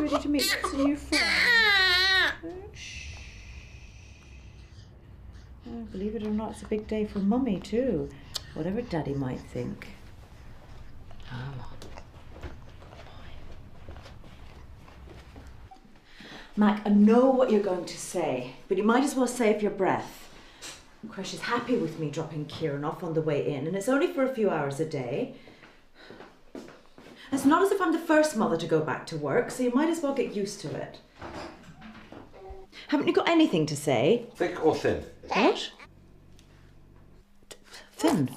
ready to meet some new friends. Shh. Oh, believe it or not, it's a big day for Mummy too. Whatever Daddy might think. Oh. Mac, I know what you're going to say, but you might as well save your breath. Crush is happy with me dropping Kieran off on the way in, and it's only for a few hours a day. It's not as if I'm the first mother to go back to work, so you might as well get used to it. Haven't you got anything to say? Thick or thin? What? Thin.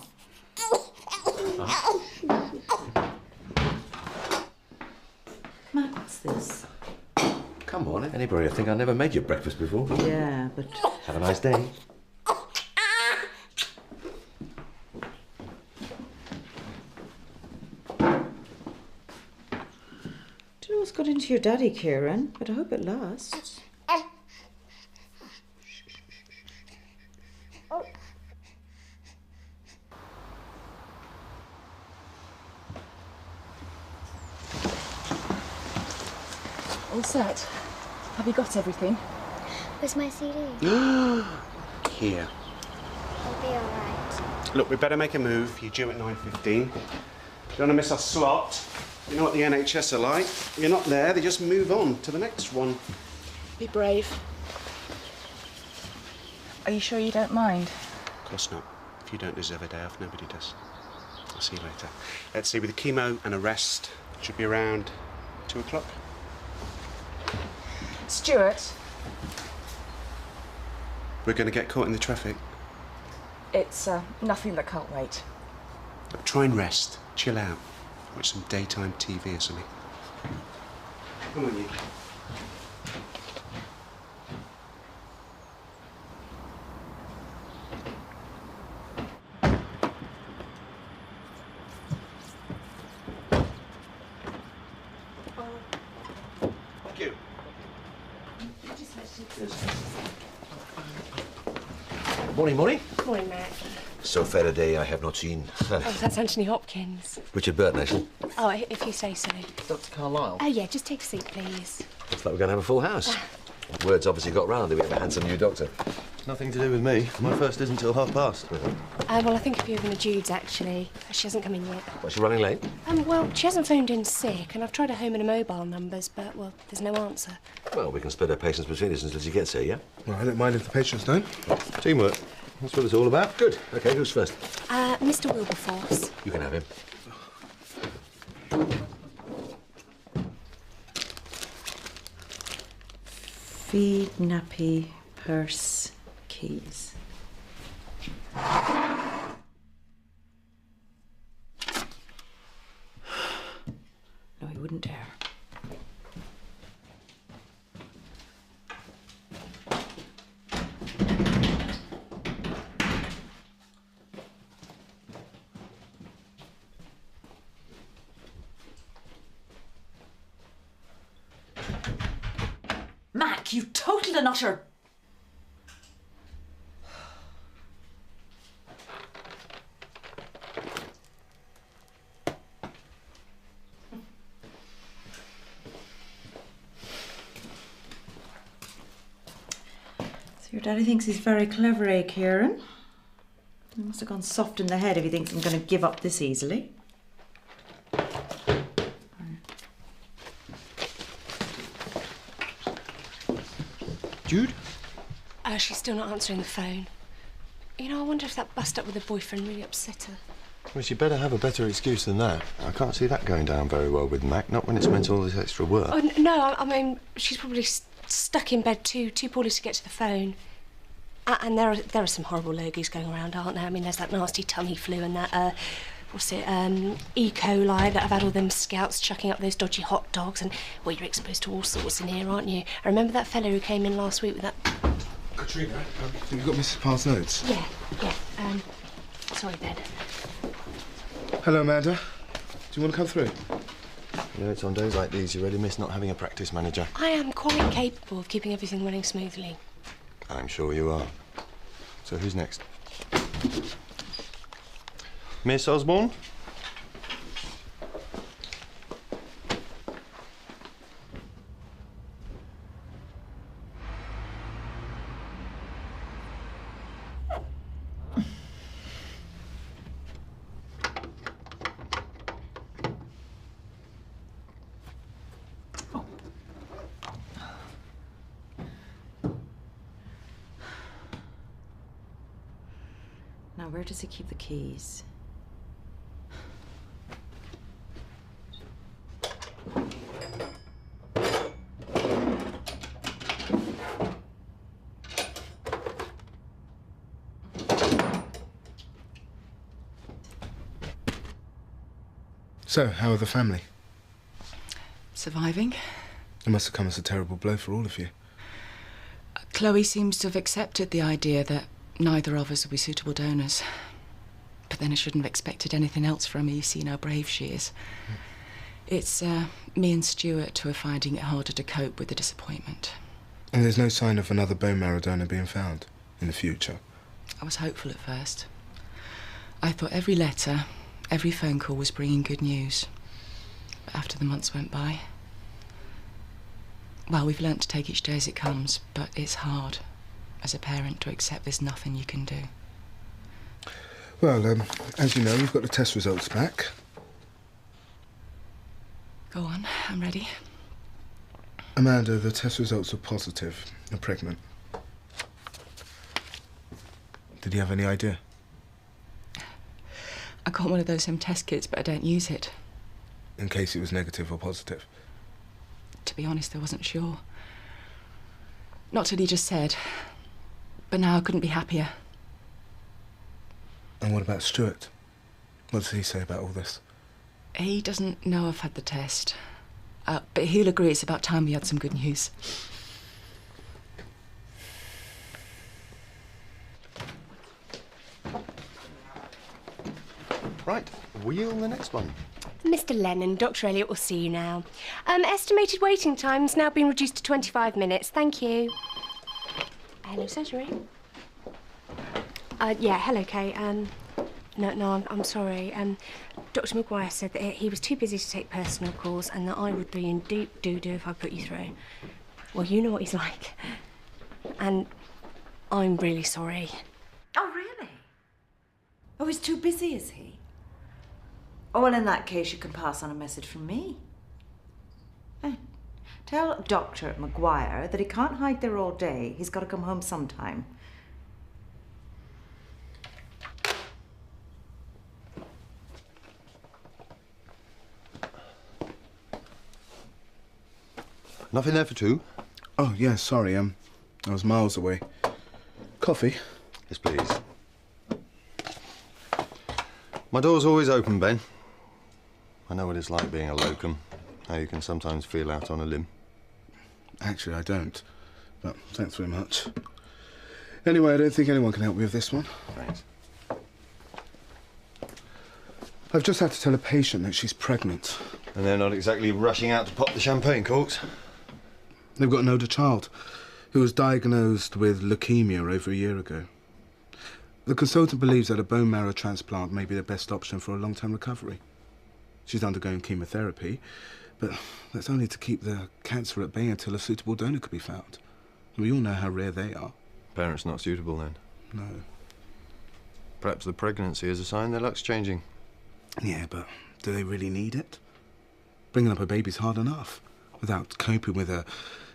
Mac, what's this? Come on, anybody, I think I never made you breakfast before. Yeah, but... Have a nice day. Don't know what's got into your daddy, Kieran, but I hope it lasts. All set. Have you got everything? Where's my CD? Here. I'll be all right. Look, we better make a move. You're due at 9:15. Don't want to miss our slot. You know what the NHS are like. You're not there, they just move on to the next one. Be brave. Are you sure you don't mind? Of course not. If you don't deserve a day off, nobody does. I'll see you later. Let's see, with the chemo and a rest, should be around 2 o'clock. Stuart, We're going to get caught in the traffic. it's nothing that can't wait. Look, try and rest. Chill out. Watch some daytime TV or something. Come on, you. Thank you. Morning, morning. Morning, Mac. So fair a day I have not seen. Oh, that's Anthony Hopkins. Richard Burton, actually. Oh, if you say so. Dr. Carlyle. Oh, yeah, just take a seat, please. Looks like we're going to have a full house. Word's obviously got round that we have a handsome new doctor. Nothing to do with me. My first isn't till 5:30. Well, I think a few of them are Jude's, actually. She hasn't come in yet. What's she running late? Well, she hasn't phoned in sick, and I've tried her home and her mobile numbers, but, well, there's no answer. Well, we can split our patience between us until she gets here, yeah? Well, I don't mind if the patients don't. Teamwork. That's what it's all about. Good. OK, who's first? Mr. Wilberforce. You can have him. Feed, nappy, purse, keys. No, he wouldn't dare. Mac, you total and utter... So your daddy thinks he's very clever, eh, Kieran? He must have gone soft in the head if he thinks I'm going to give up this easily. Jude? She's still not answering the phone. You know, I wonder if that bust up with her boyfriend really upset her. Well, she better have a better excuse than that. I can't see that going down very well with Mac, not when it's meant all this extra work. Oh, no, I mean, she's probably stuck in bed too poorly to get to the phone. And there are some horrible lurgies going around, aren't there? I mean, there's that nasty tummy flu and that, E. coli that have had all them scouts chucking up those dodgy hot dogs and, well, you're exposed to all sorts in here, aren't you? I remember that fellow who came in last week with that... Katrina, have you got Mrs. Parr's notes? Yeah. Sorry, Ben. Hello, Amanda. Do you want to come through? You know, it's on days like these you really miss not having a practice manager. I am quite capable of keeping everything running smoothly. I'm sure you are. So who's next? Miss Osborne? Now, where does he keep the keys? So, how are the family? Surviving. It must have come as a terrible blow for all of you. Chloe seems to have accepted the idea that neither of us will be suitable donors. But then I shouldn't have expected anything else from her. You see how brave she is. It's me and Stuart who are finding it harder to cope with the disappointment. And there's no sign of another bone marrow donor being found in the future? I was hopeful at first. I thought every letter, every phone call was bringing good news. But after the months went by, well, we've learnt to take each day as it comes, but it's hard as a parent to accept there's nothing you can do. Well, as you know, we've got the test results back. Go on, I'm ready. Amanda, the test results are positive. You're pregnant. Did you have any idea? I got one of those test kits, but I don't use it. In case it was negative or positive? To be honest, I wasn't sure. Not till he just said. But now I couldn't be happier. And what about Stuart? What does he say about all this? He doesn't know I've had the test. But he'll agree it's about time we had some good news. Right, wheel the next one. Mr. Lennon, Dr. Elliot will see you now. Estimated waiting time's now been reduced to 25 minutes. Thank you. Hello, surgery. Yeah, hello, Kay. No, I'm sorry. Dr. Maguire said that he was too busy to take personal calls and that I would be in deep doo-doo if I put you through. Well, you know what he's like. And I'm really sorry. Oh, really? Oh, he's too busy, is he? Oh, well, in that case, you can pass on a message from me. Tell Dr. Maguire that he can't hide there all day. He's got to come home sometime. Nothing there for two? Oh, yeah, sorry, I was miles away. Coffee? Yes, please. My door's always open, Ben. I know what it's like being a locum, how you can sometimes feel out on a limb. Actually, I don't. But thanks very much. Anyway, I don't think anyone can help me with this one. Thanks. I've just had to tell a patient that she's pregnant. And they're not exactly rushing out to pop the champagne corks. They've got an older child who was diagnosed with leukemia over a year ago. The consultant believes that a bone marrow transplant may be the best option for a long-term recovery. She's undergoing chemotherapy, but that's only to keep the cancer at bay until a suitable donor could be found. We all know how rare they are. Parents not suitable, then? No. Perhaps the pregnancy is a sign their luck's changing. Yeah, but do they really need it? Bringing up a baby's hard enough, without coping with a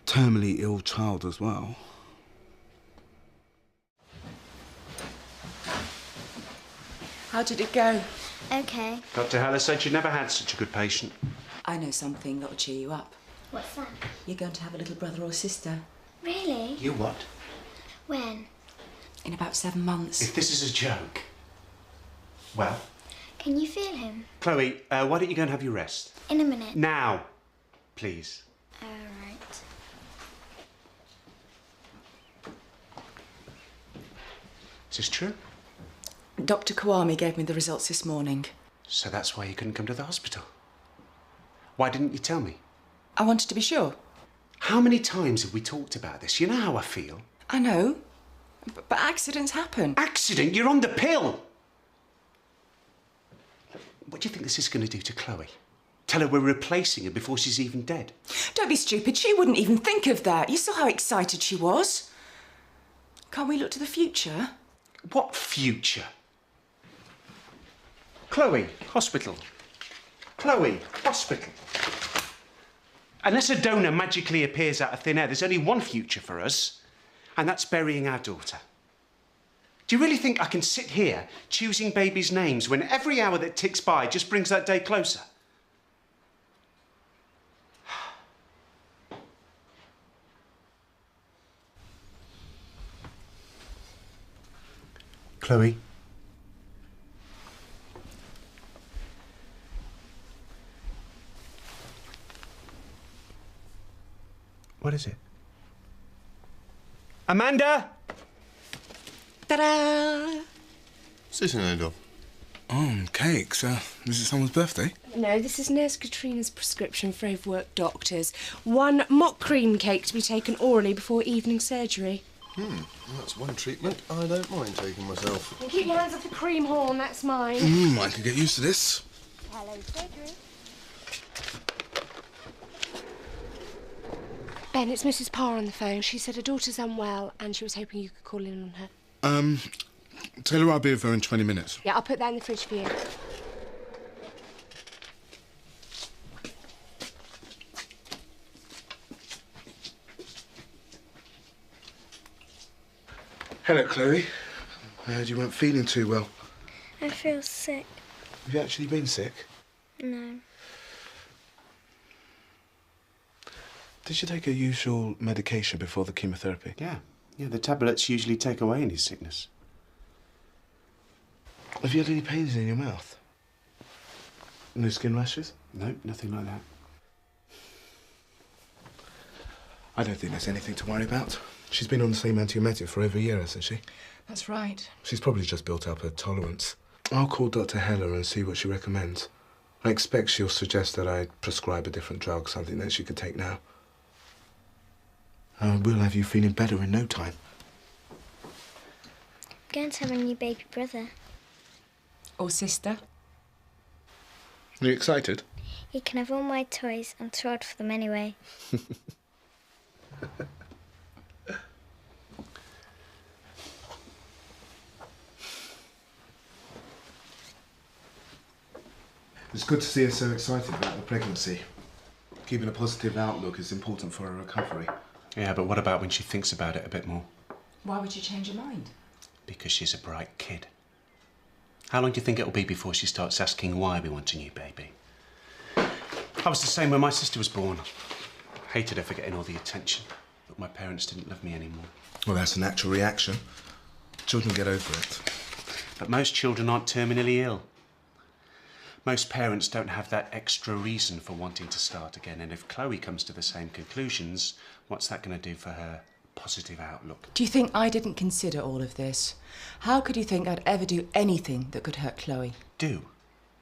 terminally ill child as well. How did it go? Okay. Dr. Heller said you never had such a good patient. I know something that'll cheer you up. What's that? You're going to have a little brother or sister Really? You what? When? in about 7 months. If this is a joke. Well, Can you feel him? Chloe, why don't you go and have your rest? In a minute. Now, please. All right. Is this true? Dr. Kawami gave me the results this morning. So that's why you couldn't come to the hospital. Why didn't you tell me? I wanted to be sure. How many times have we talked about this? You know how I feel. I know, but accidents happen. Accident? You're on the pill! What do you think this is going to do to Chloe? Tell her we're replacing her before she's even dead. Don't be stupid. She wouldn't even think of that. You saw how excited she was. Can't we look to the future? What future? Chloe, hospital. Chloe, hospital. Unless a donor magically appears out of thin air, there's only one future for us, and that's burying our daughter. Do Do you really think I can sit here choosing babies' names when every hour that ticks by just brings that day closer? Chloe? What is it? Amanda! Ta-da! What's this in there, Dov? Cakes. Is it someone's birthday? No, this is Nurse Katrina's prescription for overworked doctors. 1 mock cream cake to be taken orally before evening surgery. That's one treatment I don't mind taking myself. And keep your hands off the cream horn, that's mine. I can get used to this. Hello, Cedric. Ben, it's Mrs. Parr on the phone. She said her daughter's unwell and she was hoping you could call in on her. Tell her I'll be with her in 20 minutes. Yeah, I'll put that in the fridge for you. Hello, Chloe. I heard you weren't feeling too well. I feel sick. Have you actually been sick? No. Did you take your usual medication before the chemotherapy? Yeah, the tablets usually take away any sickness. Have you had any pains in your mouth? No skin rashes? No, nothing like that. I don't think there's anything to worry about. She's been on the same antiemetic for over a year, hasn't she? That's right. She's probably just built up a tolerance. I'll call Dr. Heller and see what she recommends. I expect she'll suggest that I prescribe a different drug, something that she could take now. We'll have you feeling better in no time. I'm going to have a new baby brother. Or sister. Are you excited? He can have all my toys. I'm too old for them anyway. It's good to see her so excited about the pregnancy. Keeping a positive outlook is important for her recovery. Yeah, but what about when she thinks about it a bit more? Why would you change your mind? Because she's a bright kid. How long do you think it'll be before she starts asking why we want a new baby? I was the same when my sister was born. I hated her for getting all the attention, but my parents didn't love me anymore. Well, that's a natural reaction. Children get over it. But most children aren't terminally ill. Most parents don't have that extra reason for wanting to start again, and if Chloe comes to the same conclusions, what's that going to do for her positive outlook? Do you think I didn't consider all of this? How could you think I'd ever do anything that could hurt Chloe? Do?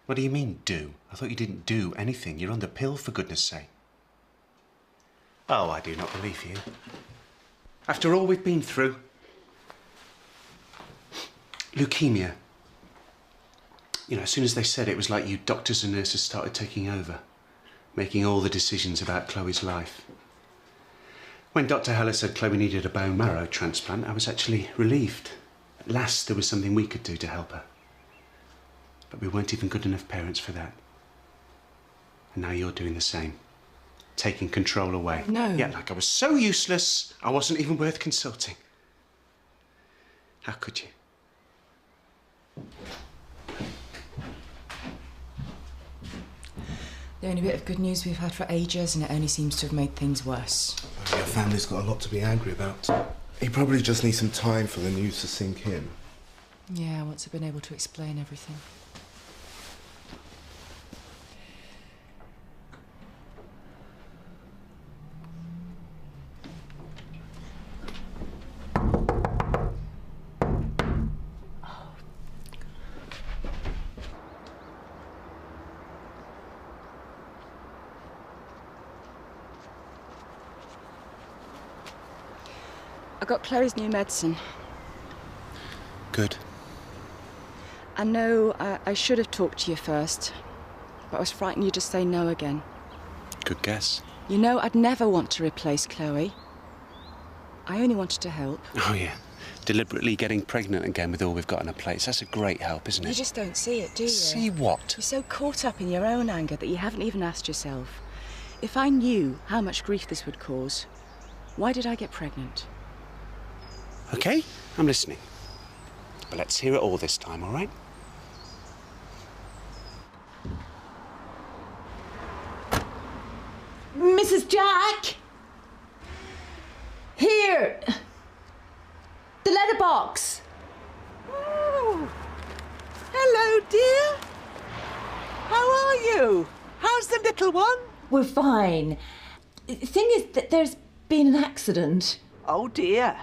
What do you mean, do? I thought you didn't do anything. You're on the pill, for goodness sake. Oh, I do not believe you. After all we've been through. Leukemia. You know, as soon as they said it was like you doctors and nurses started taking over, making all the decisions about Chloe's life. When Dr. Heller said Chloe needed a bone marrow transplant, I was actually relieved. At last there was something we could do to help her. But we weren't even good enough parents for that. And now you're doing the same. Taking control away. No. Yeah, like I was so useless, I wasn't even worth consulting. How could you? The only bit of good news we've had for ages, and it only seems to have made things worse. Your family's got a lot to be angry about. You probably just need some time for the news to sink in. Yeah, once I've been able to explain everything. I got Chloe's new medicine. Good. I know I should have talked to you first, but I was frightened you'd just say no again. Good guess. You know, I'd never want to replace Chloe. I only wanted to help. Oh, yeah. Deliberately getting pregnant again with all we've got on our plates. That's a great help, isn't it? You just don't see it, do you? See what? You're so caught up in your own anger that you haven't even asked yourself, if I knew how much grief this would cause, why did I get pregnant? OK, I'm listening. But let's hear it all this time, all right? Mrs. Jack! Here! The letterbox! Oh, hello, dear. How are you? How's the little one? We're fine. The thing is that there's been an accident. Oh, dear.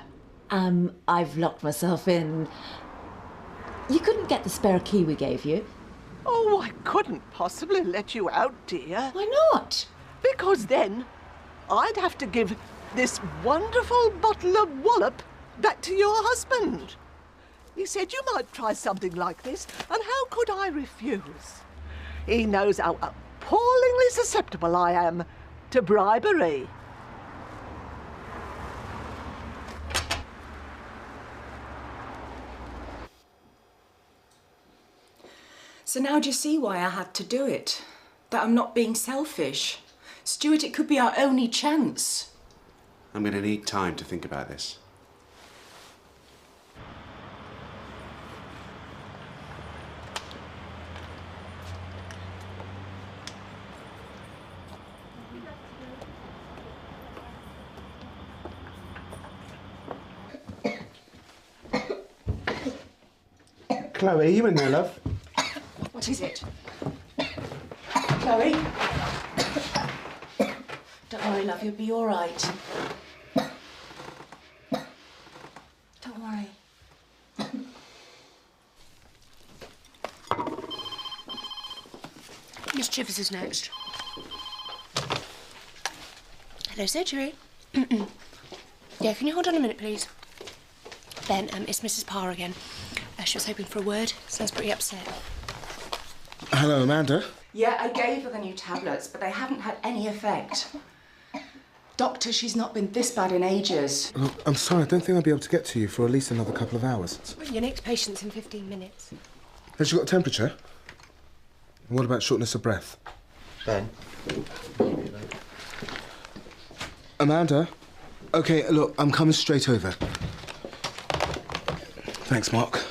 I've locked myself in. You couldn't get the spare key we gave you. Oh, I couldn't possibly let you out, dear. Why not? Because then I'd have to give this wonderful bottle of wallop back to your husband. He said you might try something like this, and how could I refuse? He knows how appallingly susceptible I am to bribery. So now do you see why I had to do it? That I'm not being selfish. Stuart, it could be our only chance. I'm going to need time to think about this. Chloe, are you in there, love? What is it? Chloe? Don't worry, love, you'll be all right. Don't worry. Miss Chivers is next. Hello, surgery. Yeah, can you hold on a minute, please? Ben, it's Mrs. Parr again. She was hoping for a word. Sounds pretty upset. Hello, Amanda. Yeah, I gave her the new tablets, but they haven't had any effect. Doctor, she's not been this bad in ages. Look, I'm sorry, I don't think I'll be able to get to you for at least another couple of hours. Your next patient's in 15 minutes. Has she got a temperature? And what about shortness of breath? Ben? Amanda? OK, look, I'm coming straight over. Thanks, Mark.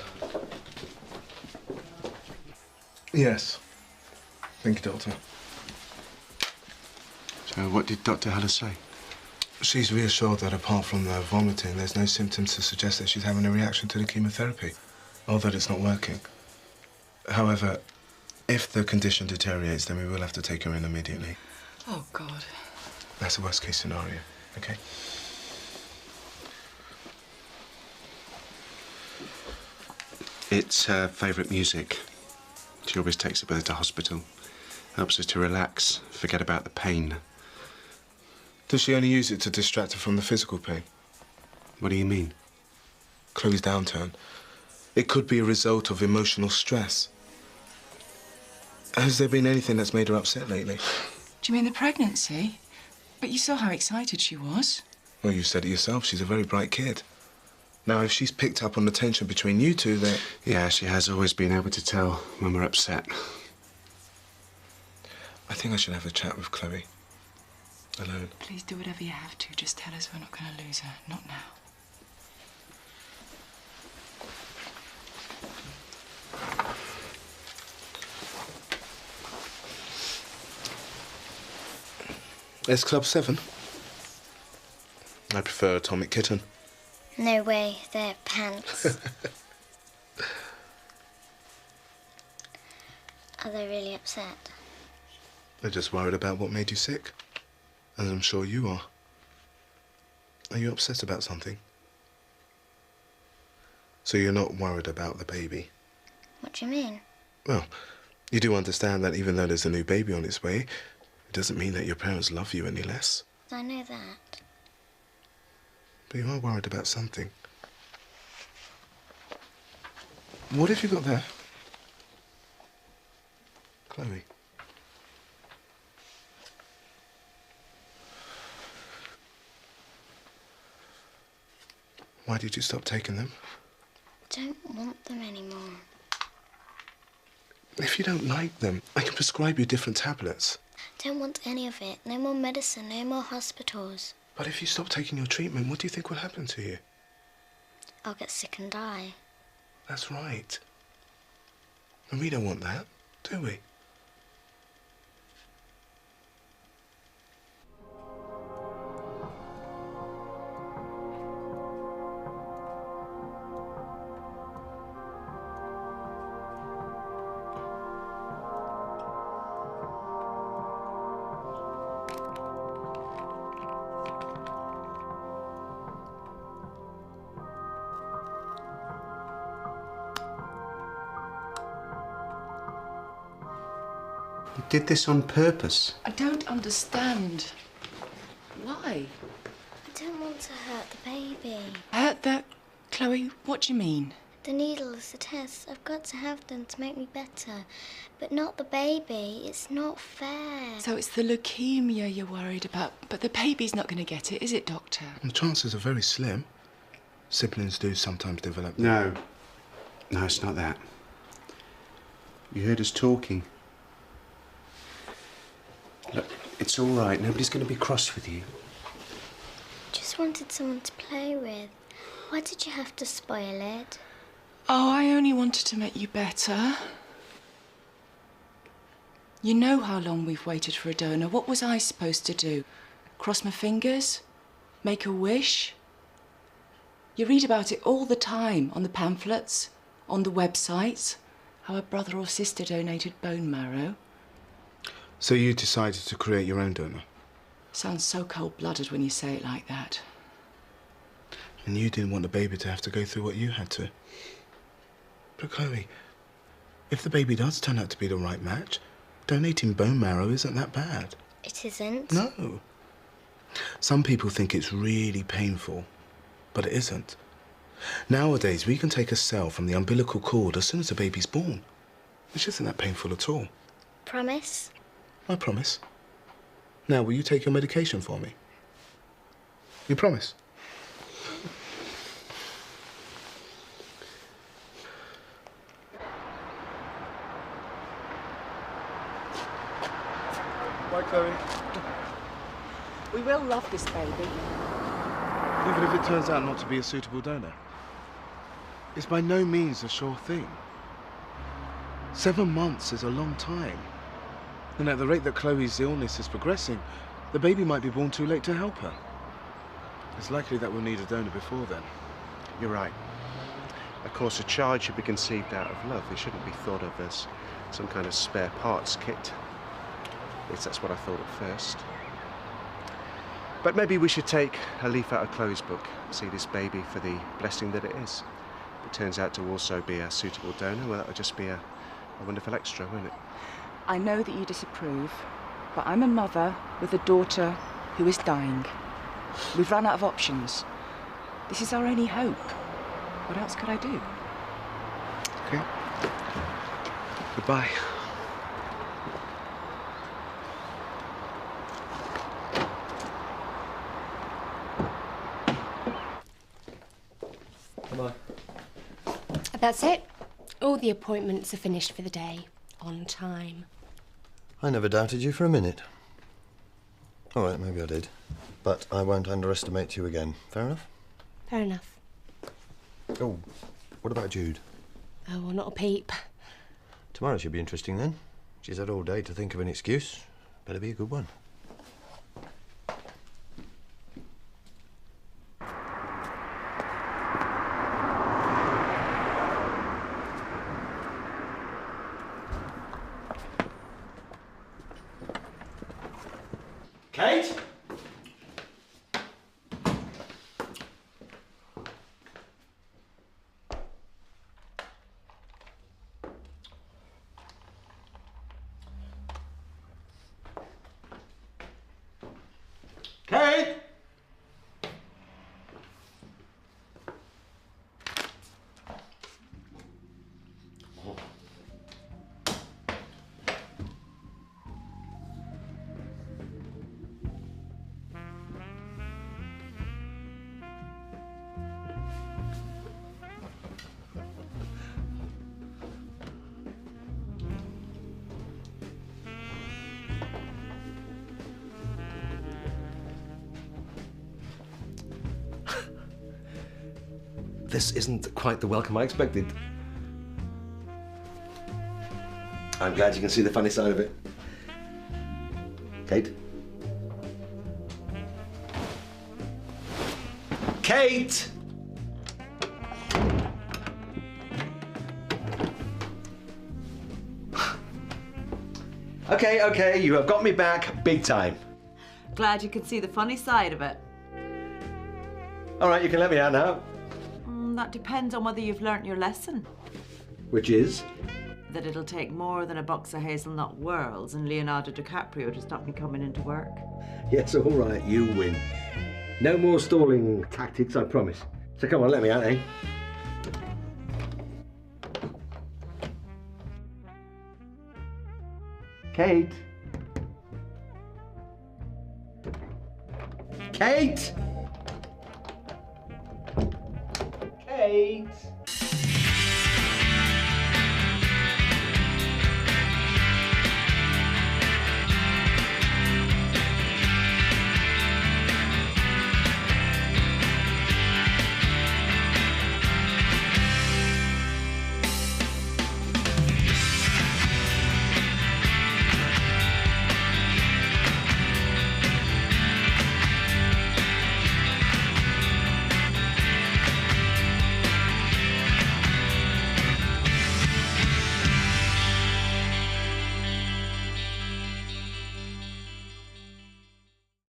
Yes. Thank you, Doctor. So what did Dr. Heller say? She's reassured that apart from the vomiting, there's no symptoms to suggest that she's having a reaction to the chemotherapy, or that it's not working. However, if the condition deteriorates, then we will have to take her in immediately. Oh, God. That's a worst-case scenario, OK? It's her favourite music. She always takes it with her to hospital. Helps her to relax, forget about the pain. Does she only use it to distract her from the physical pain? What do you mean? Chloe's downturn. It could be a result of emotional stress. Has there been anything that's made her upset lately? Do you mean the pregnancy? But you saw how excited she was. Well, you said it yourself. She's a very bright kid. Now, if she's picked up on the tension between you two, then... Yeah, she has always been able to tell when we're upset. I think I should have a chat with Chloe. Alone. Please do whatever you have to. Just tell us we're not going to lose her. Not now. It's Club 7. I prefer Atomic Kitten. No way, they're pants. Are they really upset? They're just worried about what made you sick. As I'm sure you are. Are you upset about something? So you're not worried about the baby? What do you mean? Well, you do understand that even though there's a new baby on its way, it doesn't mean that your parents love you any less. I know that. But you are worried about something. What have you got there? Chloe. Why did you stop taking them? I don't want them anymore. If you don't like them, I can prescribe you different tablets. I don't want any of it. No more medicine, no more hospitals. But if you stop taking your treatment, what do you think will happen to you? I'll get sick and die. That's right. And we don't want that, do we? You did this on purpose. I don't understand. Why? I don't want to hurt the baby. Hurt the... Chloe, what do you mean? The needles, the tests, I've got to have them to make me better. But not the baby. It's not fair. So it's the leukemia you're worried about, but the baby's not going to get it, is it, Doctor? The chances are very slim. Siblings do sometimes develop... No. No, it's not that. You heard us talking. Look, it's all right. Nobody's going to be cross with you. Just wanted someone to play with. Why did you have to spoil it? Oh, I only wanted to make you better. You know how long we've waited for a donor. What was I supposed to do? Cross my fingers? Make a wish? You read about it all the time on the pamphlets, on the websites, how a brother or sister donated bone marrow. So you decided to create your own donor? Sounds so cold-blooded when you say it like that. And you didn't want the baby to have to go through what you had to. But Chloe, if the baby does turn out to be the right match, donating bone marrow isn't that bad. It isn't? No. Some people think it's really painful, but it isn't. Nowadays, we can take a cell from the umbilical cord as soon as the baby's born, which isn't that painful at all. Promise? I promise. Now, will you take your medication for me? You promise? Bye, Chloe. We will love this baby. Even if it turns out not to be a suitable donor. It's by no means a sure thing. 7 months is a long time. And at the rate that Chloe's illness is progressing, the baby might be born too late to help her. It's likely that we'll need a donor before then. You're right. Of course, a child should be conceived out of love. It shouldn't be thought of as some kind of spare parts kit. At least that's what I thought at first. But maybe we should take a leaf out of Chloe's book, see this baby for the blessing that it is. If it turns out to also be a suitable donor, well, that would just be a wonderful extra, wouldn't it? I know that you disapprove, but I'm a mother with a daughter who is dying. We've run out of options. This is our only hope. What else could I do? Okay. Goodbye. Come on. That's it. All the appointments are finished for the day. On time. I never doubted you for a minute. All right, maybe I did. But I won't underestimate you again. Fair enough? Fair enough. Oh, what about Jude? Oh, well, not a peep. Tomorrow should be interesting then. She's had all day to think of an excuse. Better be a good one. Kate? Kate? This isn't quite the welcome I expected. I'm glad you can see the funny side of it. Kate? Kate! Okay, you have got me back big time. Glad you can see the funny side of it. All right, you can let me out now. That depends on whether you've learnt your lesson. Which is? That it'll take more than a box of hazelnut whirls and Leonardo DiCaprio to stop me coming into work. Yes, all right, you win. No more stalling tactics, I promise. So come on, let me out, eh? Kate? Kate? Kate?